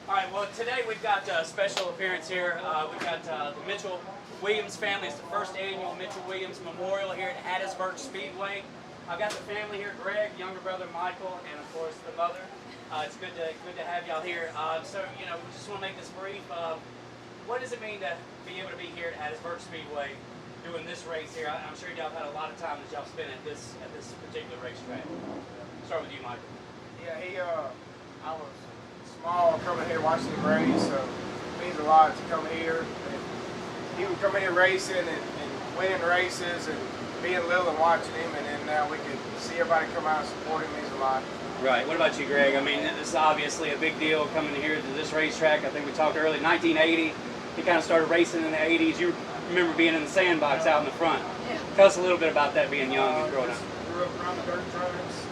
All right, well, today we've got a special appearance here. We've got the Mitchell Williams family. It's the first annual Mitchell Williams Memorial here at Hattiesburg Speedway. I've got the family here, Greg, younger brother Michael, and of course the mother. It's good to have y'all here. So, you know, we just want to make this brief. What does it mean to be able to be here at Hattiesburg Speedway doing this race here? I'm sure y'all have had a lot of time that y'all spent at this particular racetrack. Start with you, Michael. Yeah, I was small coming here watching him race, so it means a lot to come here. And he would come here racing and winning races and being little and watching him, and then now we can see everybody come out and support him means a lot. Right. What about you, Greg? I mean, this is obviously a big deal coming here to this racetrack. I think we talked earlier, 1980. He kind of started racing in the 80s. You remember being in the sandbox out in the front. Yeah. Tell us a little bit about that, being young and growing up. Grew up around the dirt tracks.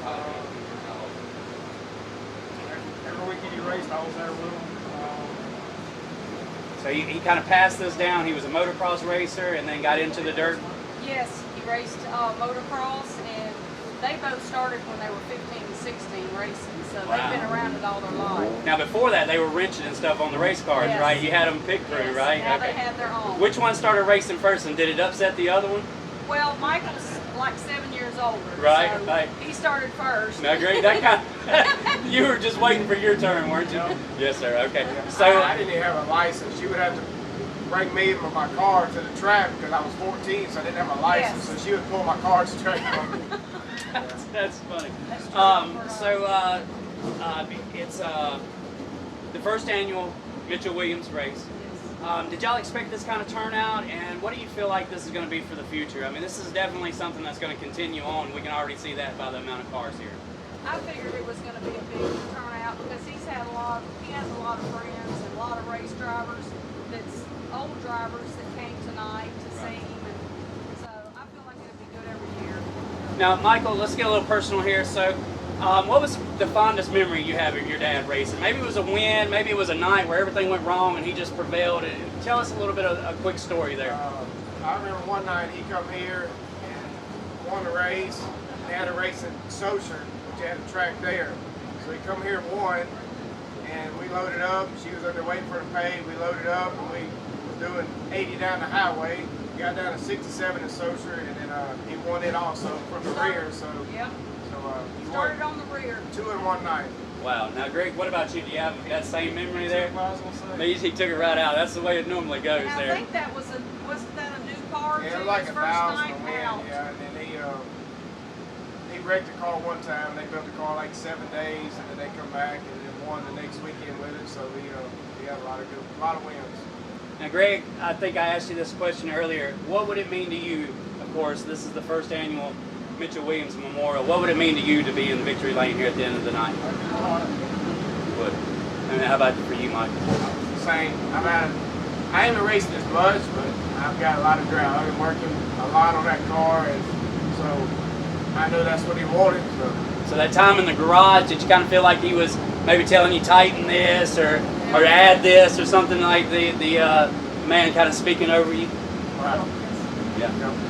Every weekend he raced, I was there with him. So he kind of passed this down. He was a motocross racer and then got into the dirt. Yes, he raced motocross, and they both started when they were 15 and 16 racing, so they've been around it all their life. Now, before that, they were wrenching and stuff on the race cars, Yes. right? You had them pit crew, Yes, right? now they have their own. Which one started racing first, and did it upset the other one? Well, Michael's like 7 years older, Right, so right. he started first. Now, Greg, that kind of, you were just waiting for your turn, weren't you? Yes, sir. Okay. So I didn't even have a license. She would have to bring me and my car to the track because I was 14, so I didn't have a license. Yes. So she would pull my car to the track for me. that's funny. That's true. It's the first annual Mitchell Williams race. Did y'all expect this kind of turnout, and what do you feel like this is going to be for the future? I mean, this is definitely something that's going to continue on. We can already see that by the amount of cars here. I figured it was going to be a big turnout because he has a lot of friends and a lot of race drivers, that's old drivers that came tonight to see him, and so I feel like it'll be good every year. Now, Michael, let's get a little personal here. So, what was the fondest memory you have of your dad racing? Maybe it was a win, maybe it was a night where everything went wrong and he just prevailed. Tell us a little bit of a quick story there. I remember one night he come here and won the race. They had a race in Socher, which had a track there. So he come here and won, and we loaded up. She was under waiting for the pay. We loaded up, and we was doing 80 down the highway. Got down to 67 in Socher, and then he won it also from the rear. So Yep. He Started won on the rear. 2 in one night. Wow. Now, Greg, what about you? Do you have that same memory there? That's what I was gonna say. He took it right out. That's the way it normally goes And I there. think that wasn't that a new car Yeah, it too? was like His 1,000 first to night win. out. Yeah, and then he wrecked the car one time. They built the car like 7 days, and then they come back and then won the next weekend with it. So we had a lot of wins. Now, Greg, I think I asked you this question earlier. What would it mean to you? Of course, this is the first annual Mitchell Williams Memorial. What would it mean to you to be in the victory lane here at the end of the night? Would. And how about for you, Mike? Same. I haven't raced as much, but I've got a lot of ground. I've been working a lot on that car, and so I know that's what he wanted. So that time in the garage, did you kind of feel like he was maybe telling you tighten this or add this or something, like the man kind of speaking over you? Wow. Yeah.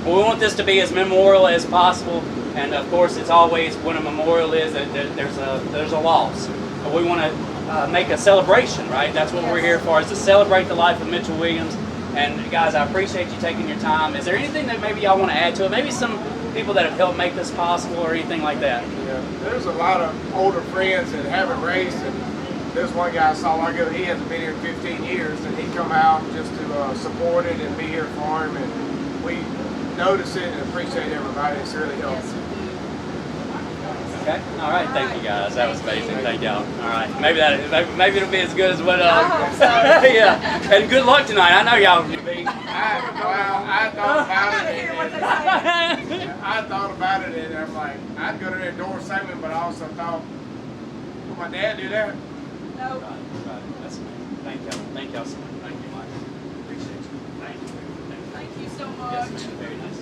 Well, we want this to be as memorial as possible, and of course, it's always when a memorial is that there's a loss. We want to make a celebration, right? That's what we're here for, is to celebrate the life of Mitchell Williams. And guys, I appreciate you taking your time. Is there anything that maybe y'all want to add to it? Maybe some people that have helped make this possible or anything like that? Yeah, there's a lot of older friends that haven't raced, and there's one guy I saw a while ago. He hasn't been here in 15 years, and he come out just to support it and be here for him. And we notice it and appreciate everybody. It's really helped. Yes. Okay. All right. Thank you, guys. That was amazing. Thank y'all. All right. Maybe it'll be as good as what. I hope so. Yeah. And good luck tonight. I know y'all will be. I thought about it. Hear what they say. I thought about it, and I'm like, I'd go to their door segment, but I also thought, will my dad do that? No. Right. That's amazing. Thank y'all. Thank y'all so much. Thank you, Mike. Appreciate you. Thank you. Thank you so much. Yes, ma'am. Very nice.